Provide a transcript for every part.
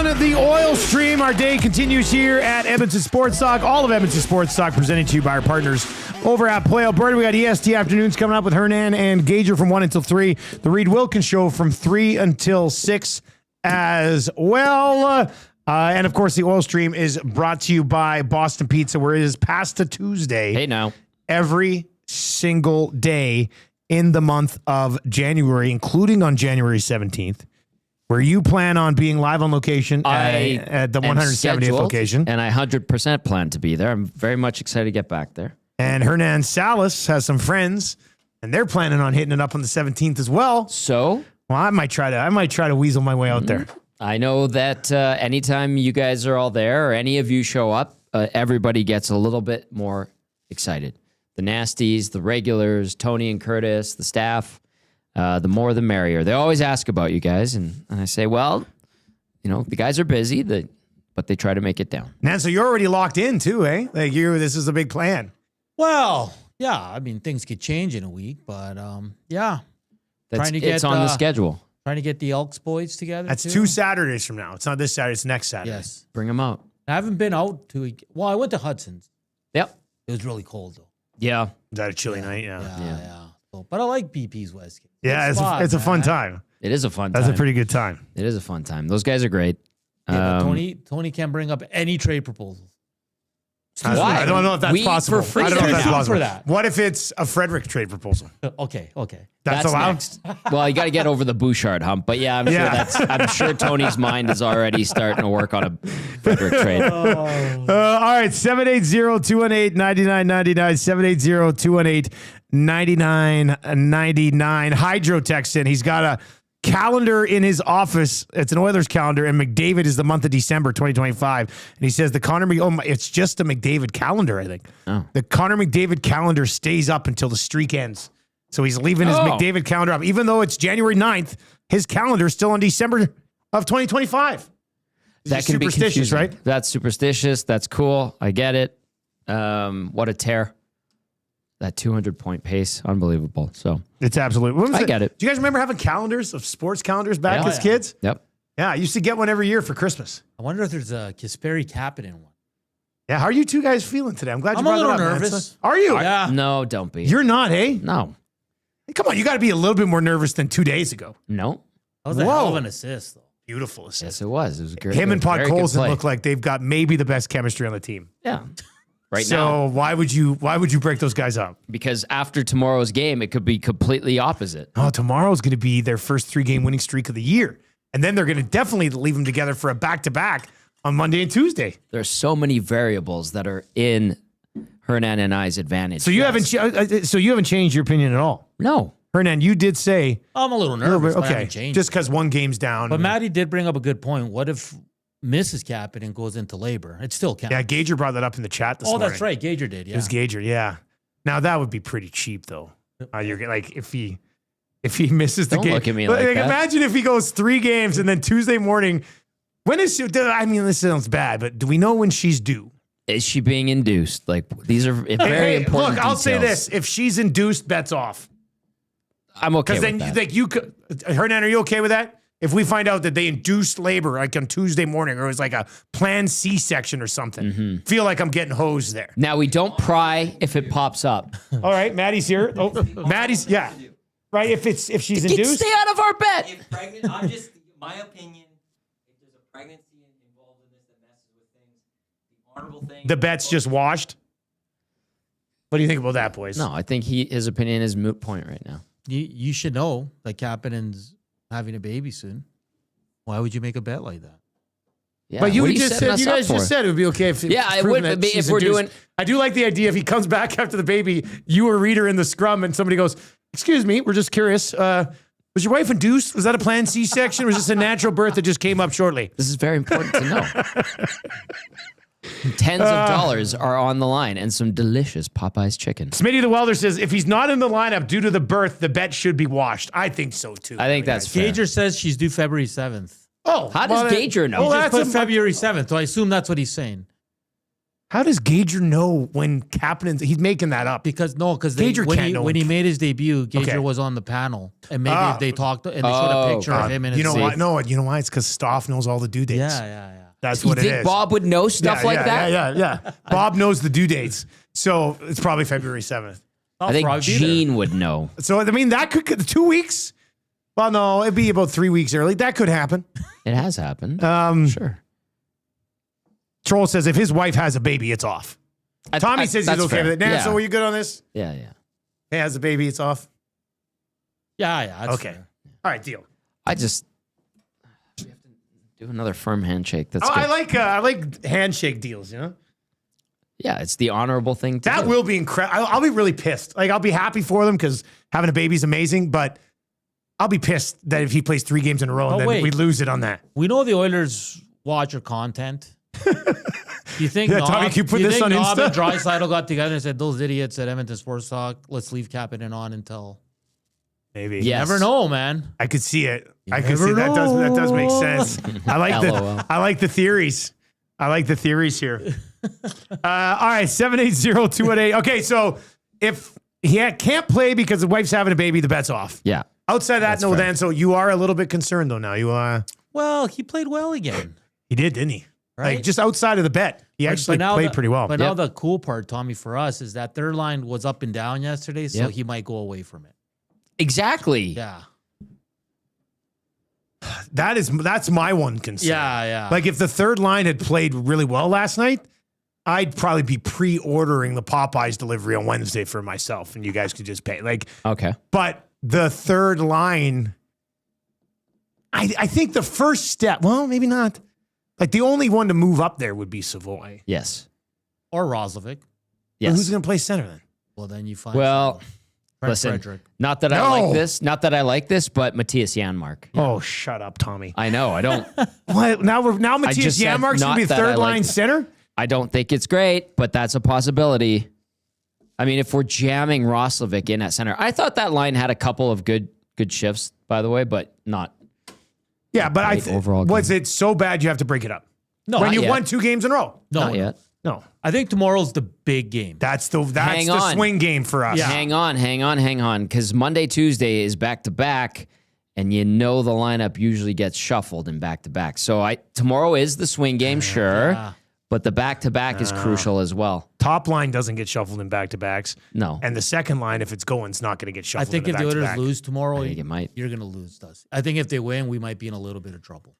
on the oil stream. Our day continues here at Edmonton Sports Talk. All of Edmonton Sports Talk presented to you by our partners over at Play Alberta. We got EST afternoons coming up with Hernan and Gager from 1 until 3. The Reed Wilkins Show from 3 until 6 as well. And, of course, the oil stream is brought to you by Boston Pizza, where it is Pasta Tuesday. Hey, now. Every single day in the month of January, including on January 17th. Where you plan on being live on location at the 170th location. And I 100% plan to be there. I'm very much excited to get back there. And Hernan Salas has some friends, and they're planning on hitting it up on the 17th as well. So? Well, I might try to weasel my way out there. I know that anytime you guys are all there or any of you show up, everybody gets a little bit more excited. The Nasties, the regulars, Tony and Curtis, the staff. The more the merrier. They always ask about you guys, and I say, well, you know, the guys are busy, but they try to make it down. Man, so you're already locked in too, eh? Like this is a big plan. Well, yeah. I mean, things could change in a week, but yeah. It's on the schedule. Trying to get the Elks boys together. That's 2 Saturdays from now. It's not this Saturday. It's next Saturday. Yes, bring them out. I haven't been out well, I went to Hudson's. Yep. It was really cold though. Yeah. Is that a chilly night? Yeah. So, but I like BP's West. Yeah, it's a fun time. It is a fun time. That's a pretty good time. It is a fun time. Those guys are great. Yeah, Tony can bring up any trade proposals. I don't know if that's possible. For free. I don't know if that's possible. For that. What if it's a Frederick trade proposal? Okay. That's allowed? Next. Well, you got to get over the Bouchard hump. But yeah, I'm sure Tony's mind is already starting to work on a Frederick trade. All right, 780-218-9999, 780-218-9999. Hydro texts in. He's got a calendar in his office. It's an Oilers calendar, and McDavid is the month of December 2025. And he says it's just a McDavid calendar, I think. Oh. The Connor McDavid calendar stays up until the streak ends. So he's leaving his McDavid calendar up. Even though it's January 9th, his calendar is still on December of 2025. That can be superstitious, right? That's superstitious. That's cool. I get it. What a tear. That 200-point pace. Unbelievable. So it's absolutely. I get it. Do you guys remember having calendars of sports calendars back as kids? Yep. Yeah, I used to get one every year for Christmas. I wonder if there's a Kasperi Kapanen one. Yeah, how are you two guys feeling today? I'm glad you brought that up. I'm a little nervous. Are you? Yeah. No, don't be. You're not, eh? No. Hey, come on, you got to be a little bit more nervous than 2 days ago. No. That was a hell of an assist, though. Beautiful assist. Yes, it was. It was great. Him and Podkolzin look like they've got maybe the best chemistry on the team. Yeah. Right So now. why would you break those guys up? Because after tomorrow's game, it could be completely opposite. Oh, tomorrow's going to be their first 3-game winning streak of the year. And then they're going to definitely leave them together for a back-to-back on Monday and Tuesday. There's so many variables that are in Hernan and I's advantage. So you haven't changed your opinion at all? No. Hernan, you did say I'm a little nervous. But I okay, haven't changed just because one game's down. But Maddie did bring up a good point. What if Mrs. Kapanen goes into labor? It still counts. Yeah, Gager brought that up in the chat this morning. Oh, that's right. Gager did. Yeah, it was Gager. Yeah. Now that would be pretty cheap, though. You're like if he misses the Don't game. look at me like that. Imagine if he goes 3 games and then Tuesday morning. When is she? I mean, this sounds bad, but do we know when she's due? Is she being induced? Like these are very important. Look, I'll details. say this: if she's induced, bets off. I'm okay with then, that. Because then you could, Hernan, are you okay with that? If we find out that they induced labor like on Tuesday morning, or it was like a planned C-section or something, feel like I'm getting hosed there. Now we don't pry if it pops up. All right, Maddie's here. Oh, Maddie's right. If she's induced, stay out of our bet. If pregnant, I'm just my opinion. If there's a pregnancy involved in this that messes with things, the honorable thing. The bet's just washed. What do you think about that, boys? No, I think his opinion is moot point right now. You should know that Kapanen's having a baby soon. Why would you make a bet like that? Yeah, but you what are just setting said us you up guys for? just said it would be okay if it would be if we're doing. I do like the idea if he comes back after the baby, you or Reader in the scrum, and somebody goes, "Excuse me, we're just curious. Was your wife induced? Was that a planned C-section? Or was this a natural birth that just came up shortly?" This is very important to know. Tens of dollars are on the line and some delicious Popeye's chicken. Smitty the Welder says, if he's not in the lineup due to the birth, the bet should be washed. I think so, too. I think that's fair. Gager says she's due February 7th. Oh, how does Gager know? He just put February 7th, so I assume that's what he's saying. How does Gager know when Kapanen's? He's making that up. Because Gager can't know. when he made his debut, Gager Okay. was on the panel, and maybe if they talked and they showed a picture of him in his You know seat. why? No, you know why? It's because Stoff knows all the due dates. Yeah. That's You what it think is. Bob would know stuff like that? Yeah. Bob knows the due dates, so it's probably February 7th. I think Gene would know. So I mean, that could 2 weeks. Well, no, it'd be about 3 weeks early. That could happen. It has happened. Sure. Troll says if his wife has a baby, it's off. Tommy says he's that's okay fair. with it. Nan, Yeah. so are you good on this? Yeah. He has a baby, it's off. Yeah. That's Okay. fair. All right, deal. We have to do another firm handshake. That's Oh, good. I like handshake deals. You know, Yeah, it's the honorable thing to that do. will be incredible. I'll be really pissed. Like I'll be happy for them because having a baby is amazing, but I'll be pissed that if he plays 3 games in a row and then wait. we lose it on that. We know the Oilers watch your content. You think Yeah, Tommy, can you put this on Knob Insta? and Draisaitl got together and said, "Those idiots at Edmonton Sports Talk, let's leave Kapanen on until." Maybe. Yeah. Never know, man. I could see it. I could never see that does make know. sense. I like LOL. I like the theories. I like the theories here. All right, 780-218. Okay, so if he can't play because his wife's having a baby, the bet's off. Yeah. Outside that, That's no, fair. Dan. So you are a little bit concerned though now. You Well, he played well again. he did, didn't he? Right? Like just outside of the bet, he actually played pretty well. But now the cool part, Tommy, for us is that their line was up and down yesterday, so Yep. he might go away from it. Exactly. Yeah. That's my one concern. Yeah. Like if the third line had played really well last night, I'd probably be pre-ordering the Popeyes delivery on Wednesday for myself, and you guys could just pay. Like, Okay. but the third line, I think the first step. Well, maybe not. Like the only one to move up there would be Savoy. Yes. Or Roslovic. Yes. Who's going to play center then? Well, then you find Well, Fred listen, Frederick. not that I like this, but Matthias Janmark. Oh, shut up, Tommy. I know. I don't. What? Now Matthias just said Janmark's going not to be that I third like line it. center? I don't think it's great, but that's a possibility. I mean, if we're jamming Roslovic in at center, I thought that line had a couple of good shifts, by the way, but not. Yeah, but Great overall was game. it so bad you have to break it up? No, when not you yet. won 2 games in a row? No, Not yet. No. I think tomorrow's the big game. That's Hang the on. swing game for us. Yeah. Hang on, because Monday, Tuesday is back to back, and you know the lineup usually gets shuffled in back to back. So tomorrow is the swing game, sure, Yeah. but the back to back is crucial as well. Top line doesn't get shuffled in back-to-backs. No, And the second line, if it's going, it's not going to get I shuffled think in if the Oilers back-to-back. lose tomorrow, I think it might. you're going to lose, Dustin. I think if they win, we might be in a little bit of trouble.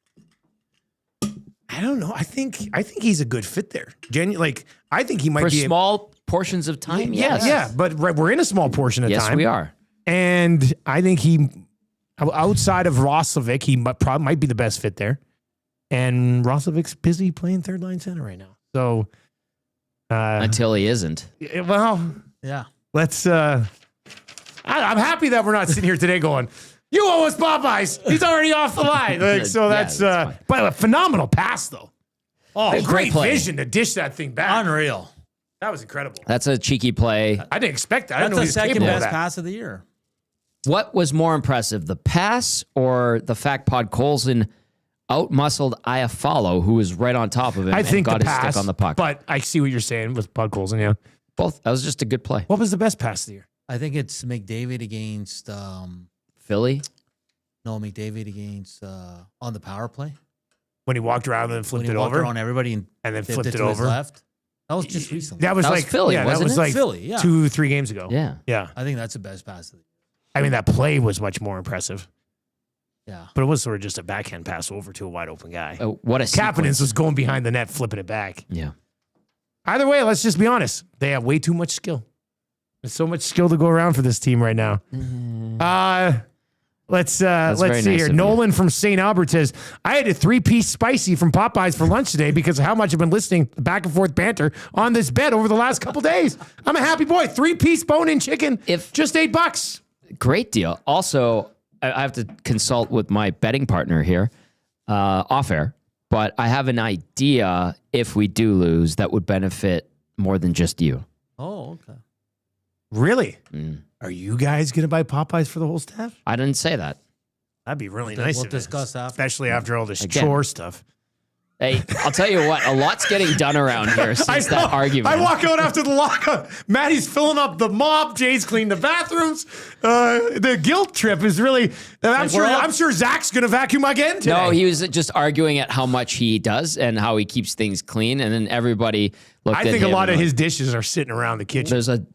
I don't know. I think he's a good fit there. I think he might For be small portions of time, yes. Yeah, but we're in a small portion of Yes, time. we are. And I think he, outside of Roslovic, he might be the best fit there. And Roslovic's busy playing third line center right now. So, Until he isn't. well, Yeah. let's. I'm happy that we're not sitting here today going, "You owe us Popeyes." He's already off the line. Like, so Yeah, that's. that's fine. But a phenomenal pass though. Oh, Great great play. vision to dish that thing back. Unreal. That was incredible. That's a cheeky play. I didn't expect that. I didn't That's know he the was second capable of best that. pass of the year. What was more impressive, the pass or the fact Podkolzin outmuscled Iafallo, who was right on top of him I and think got the his pass, stick on the puck? but I see what you're saying with Podkolzin. Yeah. Both. That was just a good play. What was the best pass of the year? I think it's McDavid against Philly. McDavid against on the power play. When he walked around and then When flipped he it walked over around everybody and and then flipped flipped it to his over. left. That was just recently. That was That was like Philly, yeah, that wasn't was it? like Philly, yeah. 2-3 games ago. Yeah. Yeah. I think that's the best pass of the year. I mean, that play was much more impressive, Yeah. but it was sort of just a backhand pass over to a wide open guy. What a Kapanen sequence. was going behind the net, flipping it back. Yeah. Either way, let's just be honest. They have way too much skill. There's so much skill to go around for this team right now. Let's very see nice here. of you. Nolan from St. Albert says, I had a 3-piece spicy from Popeyes for lunch today because of how much I've been listening to back and forth banter on this bed over the last couple days. I'm a happy boy. 3-piece bone-in chicken, just $8. Great deal. Also, I have to consult with my betting partner here off air, but I have an idea if we do lose that would benefit more than just you. Oh, okay. Really? Are you guys going to buy Popeyes for the whole staff? I didn't say that. That'd be really nice. We'll of you, discuss after. especially after all this Again. chore stuff. Hey, I'll tell you what, a lot's getting done around here since that argument. I walk out after the lockout. Maddie's filling up the mop. Jay's cleaned the bathrooms. The guilt trip is really. I'm sure Zach's going to vacuum again today. No, he was just arguing at how much he does and how he keeps things clean, and then everybody looked at him. I think a lot of his dishes are sitting around the kitchen.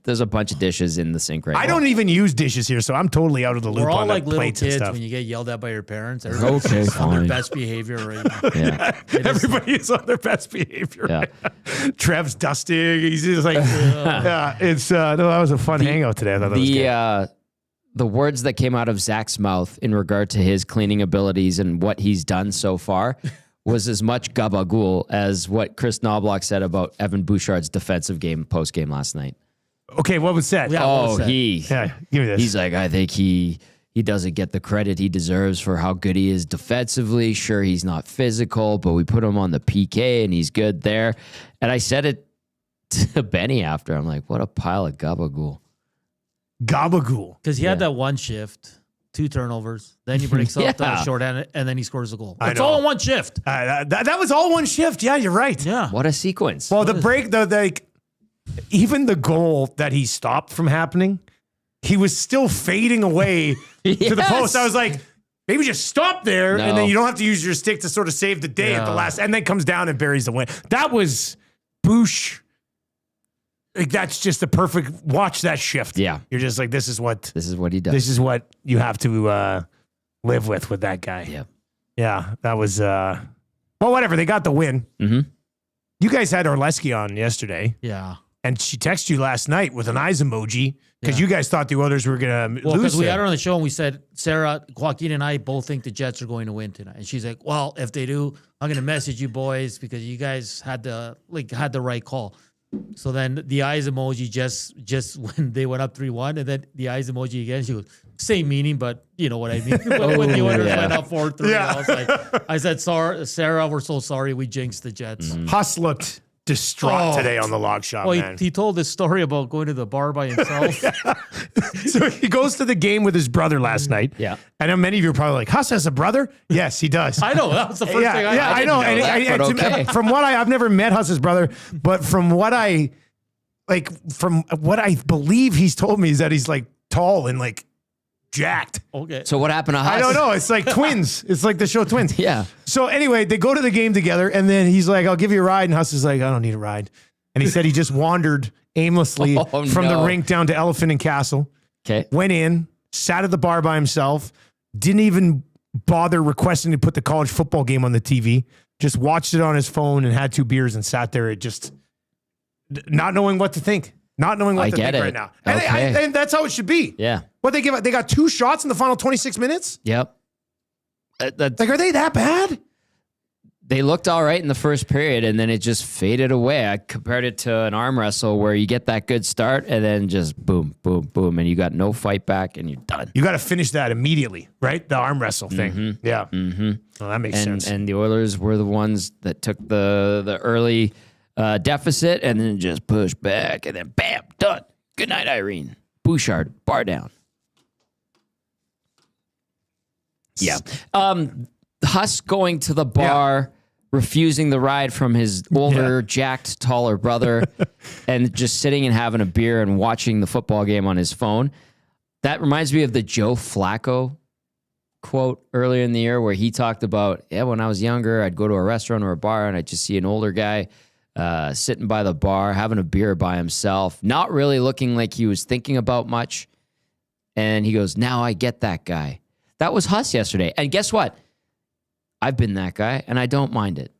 There's a bunch of dishes in the sink right now. I don't even use dishes here, so I'm totally out of the loop. We're all on like the little plates and kids stuff. when you get yelled at by your parents. Okay, Everybody's on their fine. best behavior right now. Yeah. Everybody is on their best behavior. Yeah. Right? Trev's dusting. He's just like, yeah. It's no, that was a fun hangout today. I thought that was good. The words that came out of Zach's mouth in regard to his cleaning abilities and what he's done so far was as much gabagool as what Chris Knobloch said about Evan Bouchard's defensive game post game last night. Okay, what was said? Yeah. what was that? Yeah, give me this. He's like, I think he doesn't get the credit he deserves for how good he is defensively. Sure, he's not physical, but we put him on the PK and he's good there. And I said it to Benny after. I'm like, what a pile of gabagool. Gabagool. Because he had that one shift, 2 turnovers. Then he breaks off the shorthanded, and then he scores a goal. I It's know. all in one shift. That was all one shift. Yeah, you're right. Yeah. What a sequence. Well, the break, even the goal that he stopped from happening, he was still fading away to the Yes. post. I was like, maybe just stop there, and No. then you don't have to use your stick to sort of save the day at the Yeah. last, and then comes down and buries the win. That was Boosh. Like, that's just the perfect. Watch that shift. Yeah. You're just like, this is what he does. this is what you have to live with that guy. Yeah. Yeah, that was well, whatever. They got the win. Mm-hmm. You guys had Orleski on yesterday. Yeah. And she texted you last night with an eyes emoji because Yeah. you guys thought the Oilers were going to Well, lose. because we there. had her on the show and we said, Sarah, Joaquin and I both think the Jets are going to win tonight. And she's like, well, if they do, I'm going to message you boys because you guys had the right call. So then the eyes emoji just when they went up 3-1, and then the eyes emoji again. She goes, same meaning, but you know what I mean. when the Oilers went up 4-3, Yeah. I was like, I said, sorry, Sarah, we're so sorry we jinxed the Jets. Huss looked distraught Oh. today on the log shop, Well, man. he told this story about going to the bar by himself. So he goes to the game with his brother last night. Yeah. I know many of you are probably like, Huss has a brother? Yes, he does. I know that was the first thing I I didn't know. know And that, but okay. from what I've never met Huss's brother, but from what I believe he's told me is that he's like tall and like jacked. Okay. So what happened to Huss? I don't know. It's like twins. It's like the show Twins. Yeah. So anyway, they go to the game together, and then he's like, I'll give you a ride. And Huss is like, I don't need a ride. And he said he just wandered aimlessly Oh, from the no. rink down to Elephant and Castle, Okay. went in, sat at the bar by himself, didn't even bother requesting to put the college football game on the TV, just watched it on his phone and had 2 beers and sat there just not knowing what to think. Not knowing what I to get think it. right now. And, Okay. and that's how it should be. Yeah. What they give out? They got 2 shots in the final 26 minutes? Yep. Like, are they that bad? They looked all right in the first period, and then it just faded away. I compared it to an arm wrestle where you get that good start, and then just boom, boom, boom, and you got no fight back, and you're done. You got to finish that immediately, right? The arm wrestle thing. Yeah. Mm-hmm. Well, that makes sense. And the Oilers were the ones that took the early deficit and then just pushed back, and then bam, done. Good night, Irene. Bouchard, bar down. Yeah. Huss going to the bar, refusing the ride from his older, jacked, taller brother, and just sitting and having a beer and watching the football game on his phone. That reminds me of the Joe Flacco quote earlier in the year where he talked about, when I was younger, I'd go to a restaurant or a bar and I'd just see an older guy sitting by the bar, having a beer by himself, not really looking like he was thinking about much. And he goes, now I get that guy. That was Huss yesterday. And guess what? I've been that guy, and I don't mind it.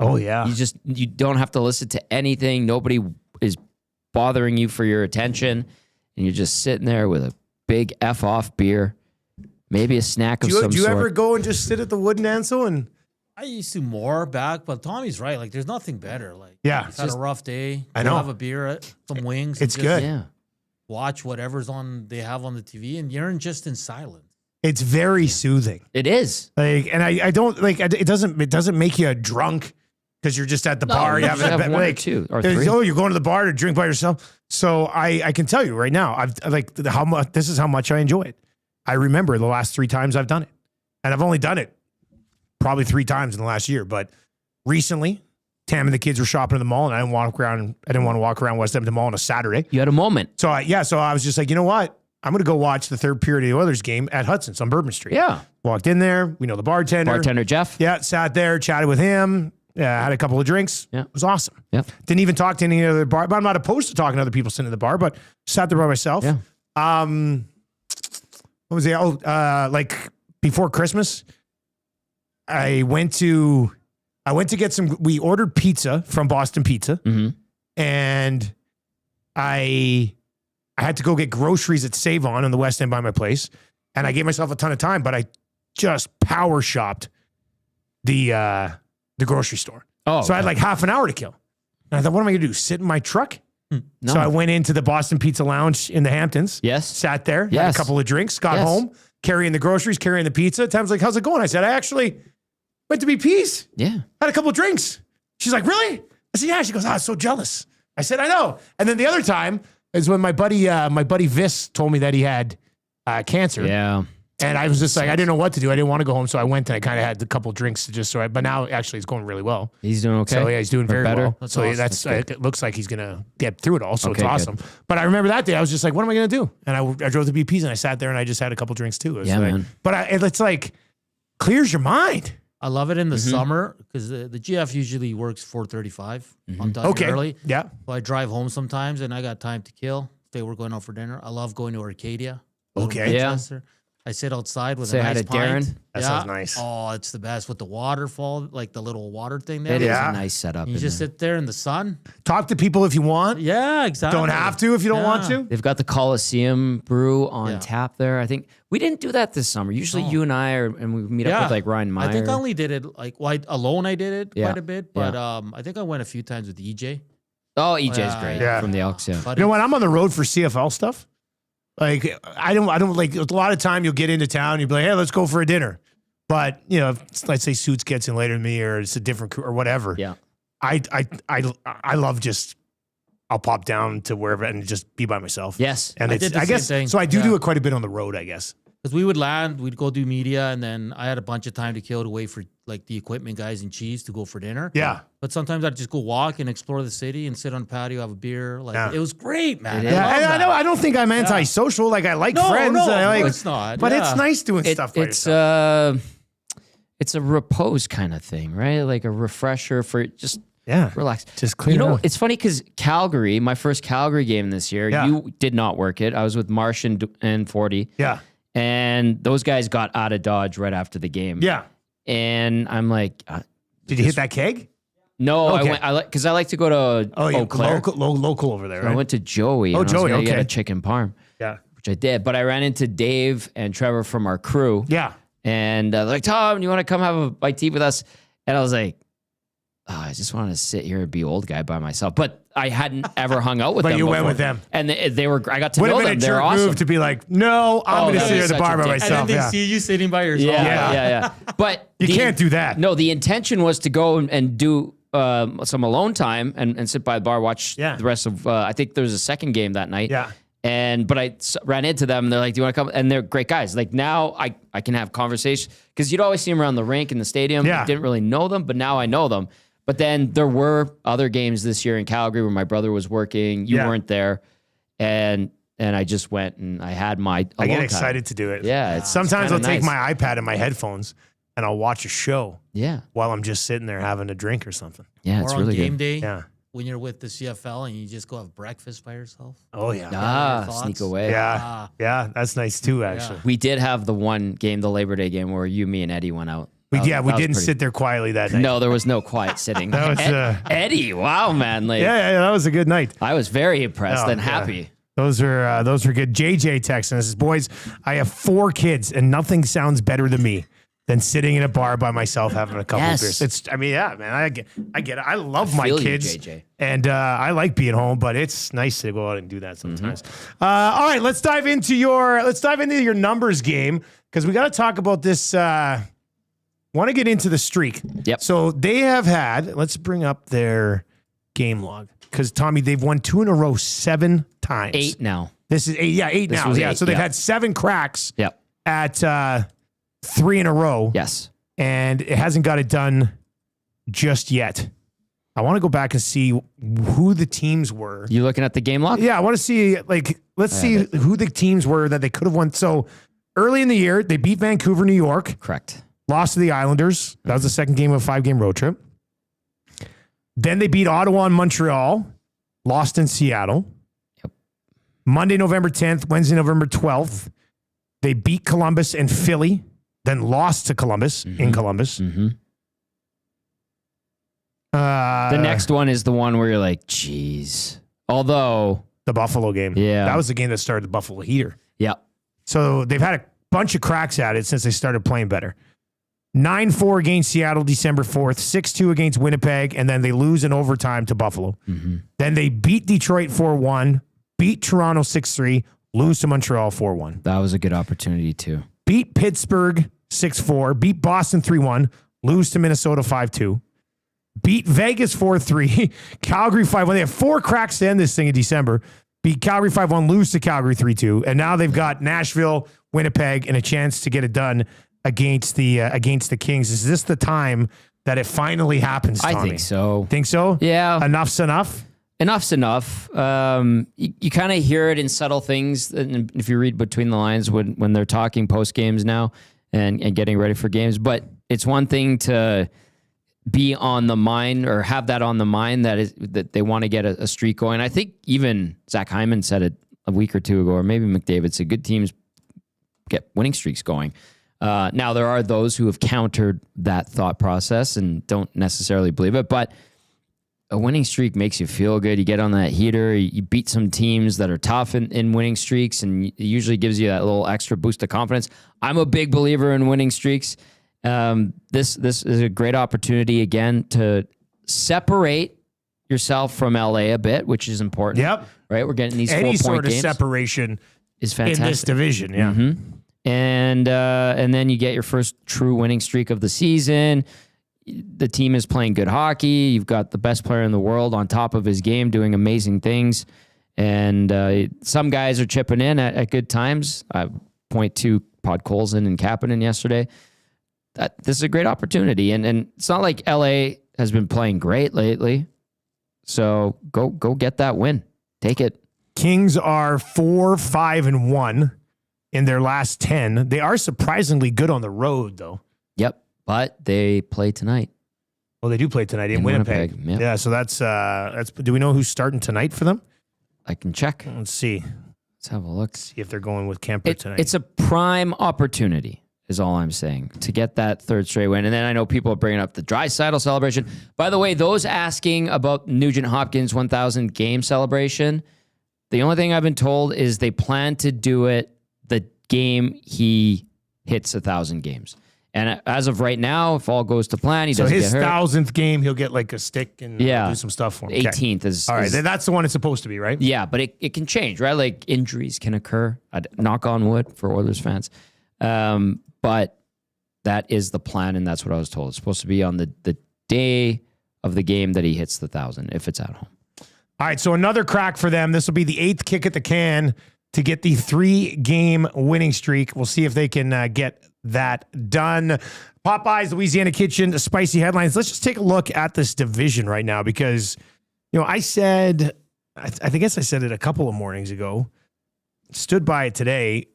Oh, yeah. You don't have to listen to anything. Nobody is bothering you for your attention, and you're just sitting there with a big F-off beer, maybe a snack of some sort. Do you ever go and just sit at the wooden Ansel and... I used to more back, but Tommy's right. Like, there's nothing better. Like, Yeah. you've had a rough day. I go know. Have a beer, some wings. It's and just good. Yeah. Watch whatever's on they have on the TV, and you're just in silence. It's very soothing. It is. Like, and I don't like it doesn't make you drunk because you're just at the bar. you You just have have one or two or three. Oh, you're going to the bar to drink by yourself. So I can tell you right now, this is how much I enjoy it. I remember the last 3 times I've done it, and I've only done it probably 3 times in the last year. But recently. Tam and the kids were shopping in the mall, and I didn't want to walk around West Edmonton Mall on a Saturday. You had a moment. So I was just like, you know what? I'm going to go watch the third period of the Oilers game at Hudson's on Bourbon Street. Yeah. Walked in there. We know the bartender. Bartender Jeff. Yeah, sat there, chatted with him. Yeah, had a couple of drinks. Yeah. It was awesome. Yeah. Didn't even talk to any other bar. But I'm not opposed to talking to other people sitting in the bar, but sat there by myself. Yeah. What was it? Like before Christmas, I went to get some. We ordered pizza from Boston Pizza, and I had to go get groceries at Save On in the West End by my place, and I gave myself a ton of time, but I just power shopped the grocery store. Oh, so I had like half an hour to kill, and I thought, what am I gonna do? Sit in my truck? No. So I went into the Boston Pizza Lounge in the Hamptons. Yes. Sat there, had Yes. a couple of drinks, got Yes. home, carrying the groceries, carrying the pizza. Tam's like, how's it going? I said, I actually went to BP's. Yeah. Had a couple of drinks. She's like, really? I said, yeah. She goes, I'm so jealous. I said, I know. And then the other time is when my buddy Vis told me that he had cancer. Yeah. And I was just like, I didn't know what to do. I didn't want to go home. So I went and I kind of had a couple of drinks to just but now actually it's going really well. He's doing okay. So yeah, he's doing Or very better? well. That's so awesome. that's it looks like he's going to get through it all. So Okay, it's good. awesome. But I remember that day, I was just like, what am I going to do? And I drove to BP's and I sat there and I just had a couple drinks too. It was Yeah, like, man. But it's like, clears your mind. I love it in the summer because the GF usually works 4:35. I'm done Okay. early. Yeah. So I drive home sometimes and I got time to kill. Say we're going out for dinner. I love going to Arcadia. Little Okay. Yeah. Manchester. I sit outside with Say a hi nice to pint. Darren. That sounds nice. Oh, it's the best with the waterfall, like the little water thing there. It is Yeah. a nice setup. You in just there. sit there in the sun. Talk to people if you want. Yeah, exactly. Don't have to if you don't want Yeah. to. They've got the Coliseum brew on Yeah. tap there. I think we didn't do that this summer. Usually you and I and we meet up with like Ryan Meyer. I think I only did it alone. I did it Yeah. quite a bit, but I think I went a few times with EJ. Oh, EJ's Yeah, great yeah. from the Elks. Yeah. But You know what? I'm on the road for CFL stuff. Like I don't like a lot of time you'll get into town, you'll be like, hey, let's go for a dinner. But you know, if, let's say Suits gets in later than me or it's a different crew or whatever. Yeah. I love just I'll pop down to wherever and just be by myself. Yes. And I it's, did the I guess same thing. so I do Yeah. do it quite a bit on the road, I guess. because we would land, we'd go do media, and then I had a bunch of time to kill to wait for like the equipment guys and Cheese to go for dinner. Yeah. But sometimes I'd just go walk and explore the city and sit on the patio, have a beer. Like Yeah. it was great, man. It I is. Yeah, love and I that. know I don't think I'm antisocial. Like I like No, friends. no, I of like, course not. But Yeah. it's nice doing stuff by It's yourself. it's a repose kind of thing, right? Like a refresher for just Yeah. relax. Just clear You know, out. it's funny because Calgary, my first Calgary game this year, Yeah. you did not work it. I was with Marsh and 40. Yeah. And those guys got out of Dodge right after the game. Yeah. And I'm like, Did you hit that keg? no, Okay. I like because I like to go to Oh, yeah. Eau Claire. Local over there, So right? I went to Joey. Oh, and I was Joey, gonna get okay. a chicken parm, yeah. which I did. But I ran into Dave and Trevor from our crew. Yeah. And they're like, Tom, you want to come have a bite to eat with us? And I was like, oh, I just want to sit here and be old guy by myself. But I hadn't ever hung out with But them. you went before. with them. And they were, I got to Would know have them. been a They're jerk awesome. move to be like, no, I'm Oh, going to that sit here is at the such bar a by dick. And then myself. they Yeah. see you sitting by yourself. Yeah, Yeah. yeah. But You can't do that. No, the intention was to go and do some alone time and sit by the bar, watch Yeah. the rest of, I think there was a second game that night. Yeah. But I ran into them and they're like, do you want to come? And they're great guys. Like now I can have conversations because you'd always see them around the rink in the stadium. Yeah. I didn't really know them, but now I know them. But then there were other games this year in Calgary where my brother was working. You Yeah. weren't there. And I just went and I had my alone I get time. excited to do it. Yeah. It's Sometimes I'll kinda take nice. my iPad and my headphones and I'll watch a show Yeah. while I'm just sitting there having a drink or something. Yeah. Or It's on really game good. day, Yeah. when you're with the CFL and you just go have breakfast by yourself. Oh, yeah. Ah, thoughts? sneak away. Yeah. Ah. Yeah. That's nice too, actually. We did have the one game, the Labor Day game, where you, me, and Eddie went out. We That was didn't pretty- sit there quietly that night. No, there was no quiet sitting. That was, Eddie, wow, man! Like, Yeah, that was a good night. I was very impressed Oh, and yeah. happy. Those were good. JJ texting us says, boys, I have 4 kids and nothing sounds better to me than sitting in a bar by myself having a couple Yes. of beers. Man, I get it. I love my feel you, kids, JJ. and I like being home, but it's nice to go out and do that sometimes. Mm-hmm. All right, let's dive into your numbers game because we got to talk about this. Want to get into the streak? Yep. So they have had. Let's bring up their game log because Tommy, they've won 2 in a row 7 times. 8 now. This is 8. Yeah, 8 This now. was Yeah. 8, So they've yeah. had 7 cracks Yep. at 3 in a row. Yes. And it hasn't got it done just yet. I want to go back and see who the teams were. You looking at the game log? Yeah, I want to see, let's see who the teams were that they could have won. So early in the year, they beat Vancouver, New York. Correct. Lost to the Islanders. That was the second game of a 5-game road trip. Then they beat Ottawa and Montreal. Lost in Seattle. Yep. Monday, November 10th, Wednesday, November 12th. They beat Columbus and Philly, then lost to Columbus in Columbus. Mm-hmm. The next one is the one where you're like, geez. Although the Buffalo game. Yeah. That was the game that started the Buffalo heater. Yeah. So they've had a bunch of cracks at it since they started playing better. 9-4 against Seattle, December 4th, 6-2 against Winnipeg, and then they lose in overtime to Buffalo. Mm-hmm. Then they beat Detroit 4-1, beat Toronto 6-3, lose to Montreal 4-1. That was a good opportunity too. Beat Pittsburgh 6-4, beat Boston 3-1, lose to Minnesota 5-2. Beat Vegas 4-3, Calgary 5-1. They have 4 cracks to end this thing in December. Beat Calgary 5-1, lose to Calgary 3-2. And now they've got Nashville, Winnipeg, and a chance to get it done against the Kings. Is this the time that it finally happens, Tommy? I think so. Think so? Yeah. Enough's enough? Enough's enough. You kind of hear it in subtle things. And if you read between the lines when they're talking post games now and getting ready for games, but it's one thing to be on the mind or have that on the mind that they want to get a streak going. I think even Zach Hyman said it a week or two ago, or maybe McDavid said good teams get winning streaks going. Now, there are those who have countered that thought process and don't necessarily believe it, but a winning streak makes you feel good. You get on that heater, you beat some teams that are tough in winning streaks, and it usually gives you that little extra boost of confidence. I'm a big believer in winning streaks. This is a great opportunity, again, to separate yourself from LA a bit, which is important. Yep. Right? We're getting these Any 4-point sort of games. separation Is fantastic. in this division, yeah. Mm-hmm. And then you get your first true winning streak of the season. The team is playing good hockey. You've got the best player in the world on top of his game doing amazing things. And some guys are chipping in at good times. I point to Podkolzin and Kapanen yesterday. This is a great opportunity. And it's not like LA has been playing great lately. So go get that win. Take it. Kings are 4-5-1 in their last 10. They are surprisingly good on the road, though. Yep. But they play tonight. Well, they do play tonight in Winnipeg. Yep. Yeah, so that's. Do we know who's starting tonight for them? I can check. Let's see. Let's have a look. See if they're going with Kemper tonight. It's a prime opportunity, is all I'm saying, to get that third straight win. And then I know people are bringing up the Draisaitl celebration. By the way, those asking about Nugent Hopkins' 1,000 game celebration, the only thing I've been told is they plan to do it the game he hits 1,000 games. And as of right now, if all goes to plan, he doesn't get hurt. So his 1,000th game, he'll get like a stick and do some stuff for him. 18th is... All right, then that's the one it's supposed to be, right? Yeah, but it can change, right? Like injuries can occur. I'd knock on wood for Oilers fans. But that is the plan, and that's what I was told. It's supposed to be on the day of the game that he hits the 1,000, if it's at home. All right, so another crack for them. This will be the 8th kick at the can to get the 3-game winning streak. We'll see if they can get that done. Popeyes, Louisiana Kitchen, spicy headlines. Let's just take a look at this division right now because, I said, I guess I said it a couple of mornings ago, stood by it today.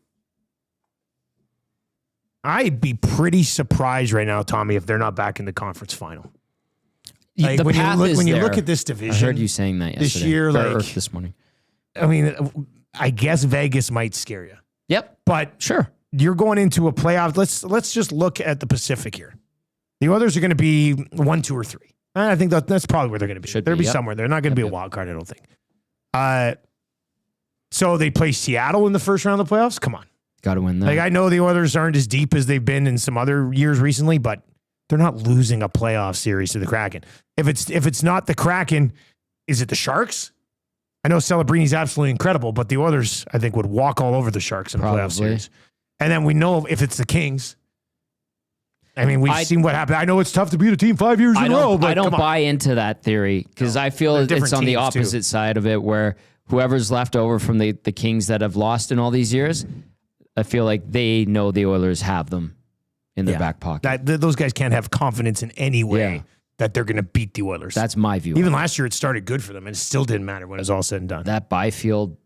I'd be pretty surprised right now, Tommy, if they're not back in the conference final. Like The when path you is look there. at this division, I heard you saying that yesterday. this year, or this morning. I mean, I guess Vegas might scare you, Yep. but Sure. you're going into a playoff. Let's just look at the Pacific here. The others are going to be 1, 2, or 3. I think that's probably where they're going to be. Should They'll be yep. somewhere. They're not going to be a wild card, I don't think. So they play Seattle in the first round of the playoffs. Come on. Got to win that. Like, I know the Oilers aren't as deep as they've been in some other years recently, but they're not losing a playoff series to the Kraken. If it's not the Kraken, is it the Sharks? I know Celebrini's absolutely incredible, but the Oilers, I think, would walk all over the Sharks in a playoff series. And then we know if it's the Kings. I mean, we've seen what happened. I know it's tough to beat a team 5 years in a row, but I don't buy into that theory because I feel it's on the opposite side of it where whoever's left over from the Kings that have lost in all these years, I feel like they know the Oilers have them in their back pocket. Those guys can't have confidence in any way that they're going to beat the Oilers. That's my view. Even last year, it started good for them, and it still didn't matter when it was all said and done. That Byfield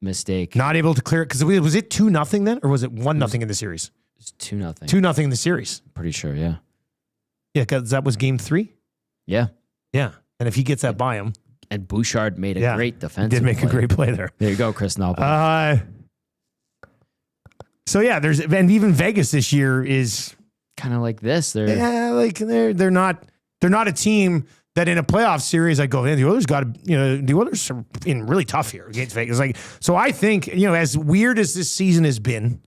mistake. Not able to clear it because was it 2-0 then, or was it 1-0 in the series? It's 2-0. 2-0 in the series. Pretty sure, yeah. Yeah, because that was game 3. Yeah. Yeah, and if he gets that by him, and Bouchard made a great defensive did make play. a great play there. There you go, Chris Noble. So yeah, and even Vegas this year is kind of like this. They're they're not a team that in a playoff series I go, the Oilers the Oilers are in really tough here against Vegas. So I think, as weird as this season has been,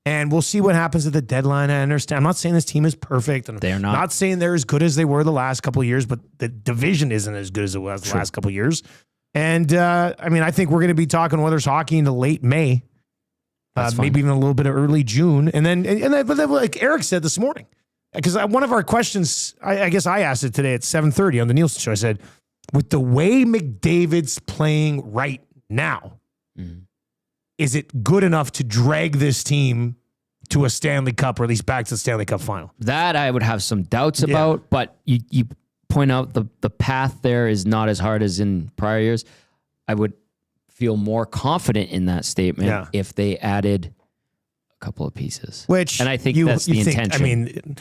and we'll see what happens at the deadline. I understand. I'm not saying this team is perfect. And They're not. Not saying they're as good as they were the last couple of years, but the division isn't as good as it was the last couple of years. And I think we're going to be talking Oilers hockey into late May. Maybe even a little bit of early June. And then like Eric said this morning, because one of our questions, I guess I asked it today at 7:30 on the Nielson show. I said, with the way McDavid's playing right now, is it good enough to drag this team to a Stanley Cup, or at least back to the Stanley Cup final? That I would have some doubts about, but you point out the path there is not as hard as in prior years. I would feel more confident in that statement if they added a couple of pieces. And I think that's the intention.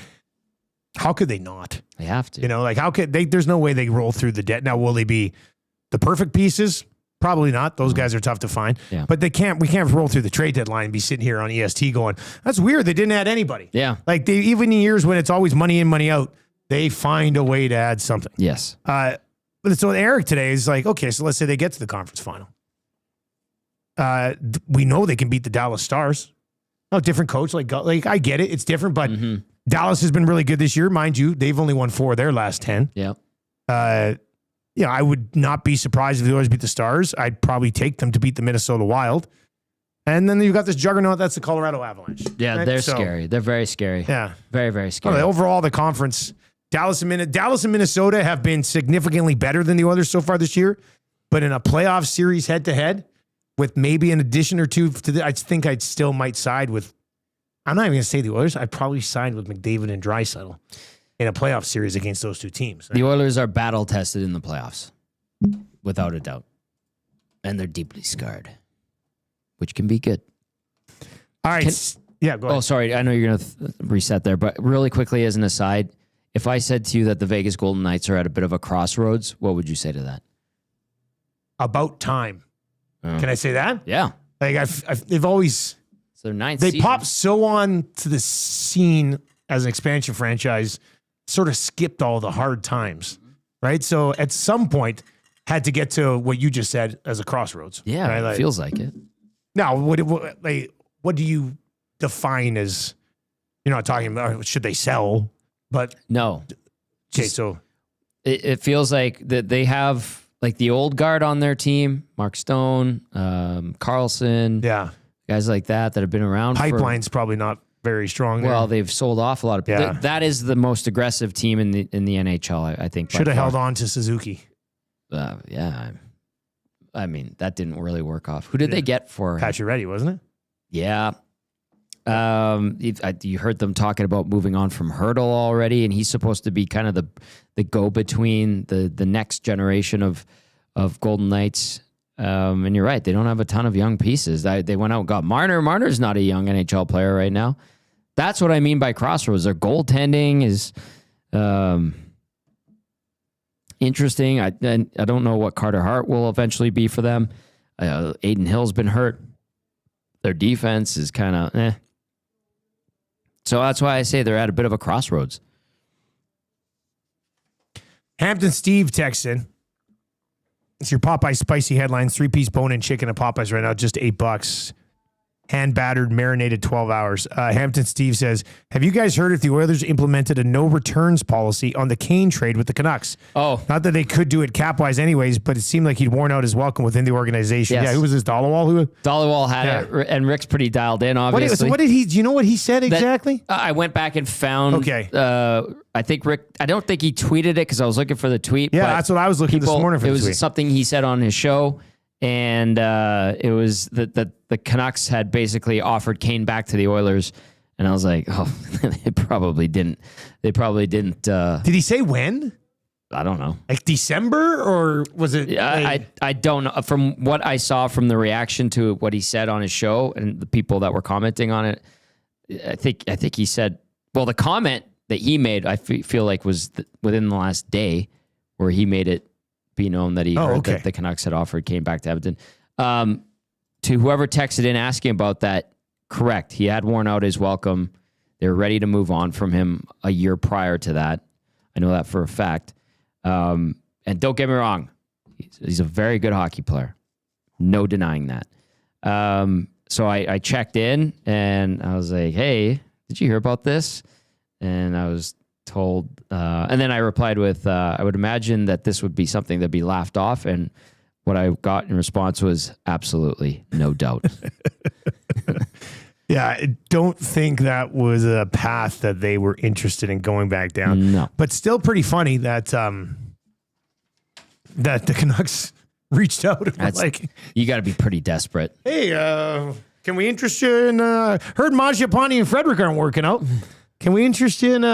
How could they not? They have to. How could they? There's no way they roll through the debt. Now, will they be the perfect pieces? Probably not. Those guys are tough to find. Yeah. But we can't roll through the trade deadline and be sitting here on EST going, that's weird. They didn't add anybody. Yeah. Even in years when it's always money in, money out, they find a way to add something. Yes. So Eric today is like, okay, so let's say they get to the conference final. We know they can beat the Dallas Stars. Oh, different coach. Like I get it. It's different, but Dallas has been really good this year. Mind you, they've only won 4 of their last 10. Yeah. I would not be surprised if the Oilers beat the Stars. I'd probably take them to beat the Minnesota Wild. And then you've got this juggernaut, that's the Colorado Avalanche. Yeah, right? They're scary. They're very scary. Yeah. Very, very scary. Well, overall, the conference, Dallas and Minnesota have been significantly better than the Oilers so far this year. But in a playoff series head-to-head, with maybe an addition or two, I think I'd still might side with, I'm not even going to say the Oilers, I'd probably side with McDavid and Draisaitl in a playoff series against those two teams. The Oilers are battle-tested in the playoffs, without a doubt. And they're deeply scarred, which can be good. All right. Go ahead. Oh, sorry. I know you're going to reset there, but really quickly as an aside, if I said to you that the Vegas Golden Knights are at a bit of a crossroads, what would you say to that? About time. Can I say that? Yeah. They've always... It's their ninth They season. popped so on to the scene as an expansion franchise, sort of skipped all the hard times, right? So at some point, had to get to what you just said as a crossroads. Yeah, right? it feels like it. Now, what do you define as? You're not talking about should they sell, but no. Okay, so it feels like that they have like the old guard on their team, Mark Stone, Carlson, guys like that have been around. Pipeline's probably not very strong. Well, they've sold off a lot of people. Yeah. That is the most aggressive team in the NHL, I think. Should have held on to Suzuki. Yeah. I mean, that didn't really work off. Who did they get for Pacioretty, wasn't it? Yeah. You heard them talking about moving on from Hurdle already, and he's supposed to be kind of the go-between, the next generation of Golden Knights. And you're right, they don't have a ton of young pieces. They went out and got Marner. Marner's not a young NHL player right now. That's what I mean by crossroads. Their goaltending is interesting. I don't know what Carter Hart will eventually be for them. Aiden Hill's been hurt. Their defense is kind of eh. So that's why I say they're at a bit of a crossroads. Hampton Steve texts in. It's your Popeye spicy headlines. 3-piece bone-in chicken at Popeyes right now, just $8. Hand battered, marinated 12 hours. Hampton Steve says, have you guys heard if the Oilers implemented a no returns policy on the Kane trade with the Canucks? Oh. Not that they could do it cap-wise anyways, but it seemed like he'd worn out his welcome within the organization. Yes. Yeah, who was this, Dollawall? Dollawall had it, and Rick's pretty dialed in, obviously. What did he, do you know what he said exactly? I went back and found, I think Rick, I don't think he tweeted it because I was looking for the tweet. Yeah, that's what I was looking this morning for. It the was tweet. something he said on his show. And it was that the Canucks had basically offered Kane back to the Oilers, and I was like, oh, they probably didn't. Did he say when? I don't know. Like December, or was it? I don't know. From what I saw from the reaction to what he said on his show and the people that were commenting on it, I think he said, well, the comment that he made, I feel like was within the last day, where he made it be known that he heard that the Canucks had offered, came back to Edmonton. To whoever texted in asking about that, correct. He had worn out his welcome. They were ready to move on from him a year prior to that. I know that for a fact. And don't get me wrong, he's a very good hockey player. No denying that. So I checked in and I was like, hey, did you hear about this? And I was told, and then I replied with, I would imagine that this would be something that'd be laughed off. And what I got in response was absolutely no doubt. Yeah, I don't think that was a path that they were interested in going back down. No. But still pretty funny that that the Canucks reached out and were like, you got to be pretty desperate. hey, can we interest you in, heard Mangiapane and Frederick aren't working out. Can we interest you in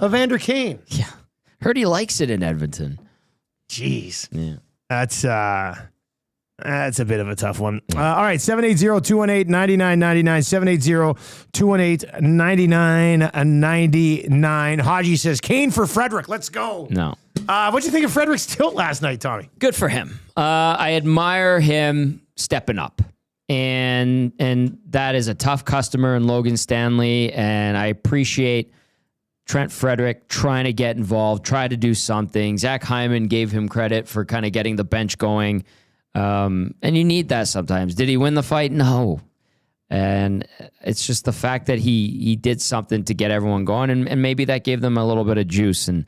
Evander Kane? Yeah. Heard he likes it in Edmonton. Jeez. Yeah. That's a bit of a tough one. All right, 780-218-9999, 780-218-9999. Haji says, Kane for Frederick. Let's go. No. What'd you think of Frederick's tilt last night, Tommy? Good for him. I admire him stepping up. And that is a tough customer in Logan Stanley, and I appreciate Trent Frederick trying to get involved, try to do something. Zach Hyman gave him credit for kind of getting the bench going, and you need that sometimes. Did he win the fight? No. And it's just the fact that he did something to get everyone going, and maybe that gave them a little bit of juice. And,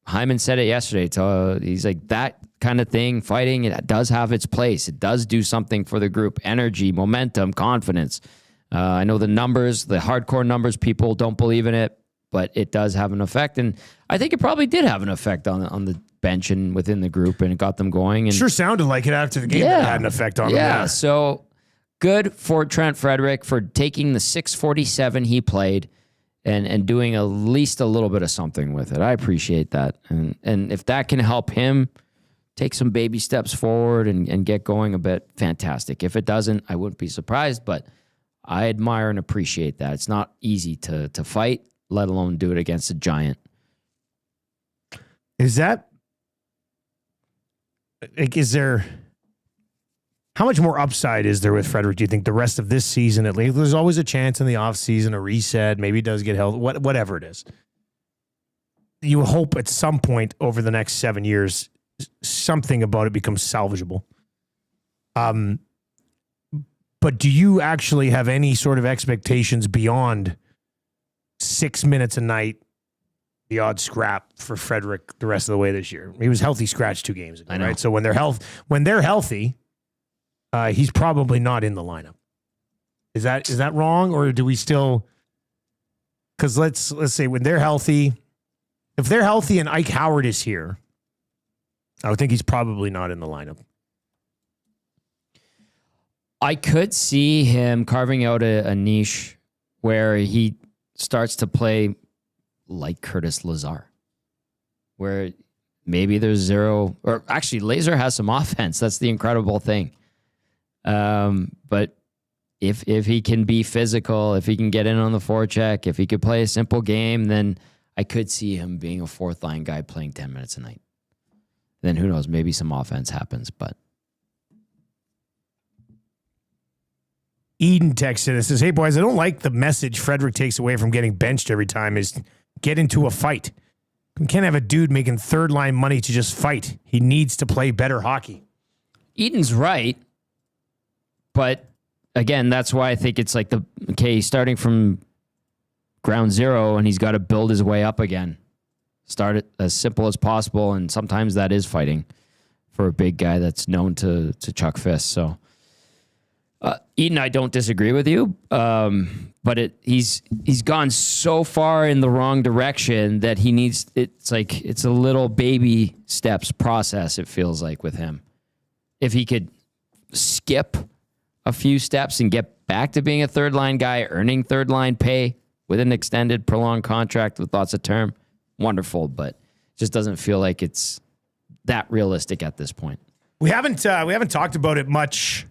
Hyman said it yesterday. He's like, that kind of thing, fighting, it does have its place. It does do something for the group. Energy, momentum, confidence. I know the numbers, the hardcore numbers, people don't believe in it, but it does have an effect. And I think it probably did have an effect on the bench and within the group, and it got them going. And sure sounded like it after the game that it had an effect on them. Yeah, so good for Trent Frederick for taking the 6:47 he played and doing at least a little bit of something with it. I appreciate that. And if that can help him take some baby steps forward and get going a bit, fantastic. If it doesn't, I wouldn't be surprised, but I admire and appreciate that. It's not easy to fight, let alone do it against a giant. Is there how much more upside is there with Frederick, do you think, the rest of this season at least? There's always a chance in the offseason, a reset, maybe he does get healthy, whatever it is. You hope at some point over the next 7 years, something about it becomes salvageable. But do you actually have any sort of expectations beyond 6 minutes a night, the odd scrap for Frederick the rest of the way this year? He was healthy scratch 2 games ago, right? So when they're healthy, he's probably not in the lineup. Is that wrong, or do we still? Because let's say when they're healthy, if they're healthy and Ike Howard is here, I would think he's probably not in the lineup. I could see him carving out a niche where he starts to play like Curtis Lazar, where maybe there's zero, or actually Lazar has some offense. That's the incredible thing. But if he can be physical, if he can get in on the forecheck, if he could play a simple game, then I could see him being a fourth line guy playing 10 minutes a night. Then who knows, maybe some offense happens, but. Eden texted and says, hey boys, I don't like the message Frederick takes away from getting benched every time is get into a fight. We can't have a dude making third line money to just fight. He needs to play better hockey. Eden's right. But again, that's why I think it's like he's starting from ground zero and he's got to build his way up again. Start it as simple as possible. And sometimes that is fighting for a big guy that's known to chuck fists. So Eden, I don't disagree with you. But he's gone so far in the wrong direction that he needs, it's a little baby steps process. It feels like with him, if he could skip a few steps and get back to being a third line guy, earning third line pay with an extended prolonged contract with lots of term, wonderful. But Just doesn't feel like it's that realistic at this point. We haven't talked about it much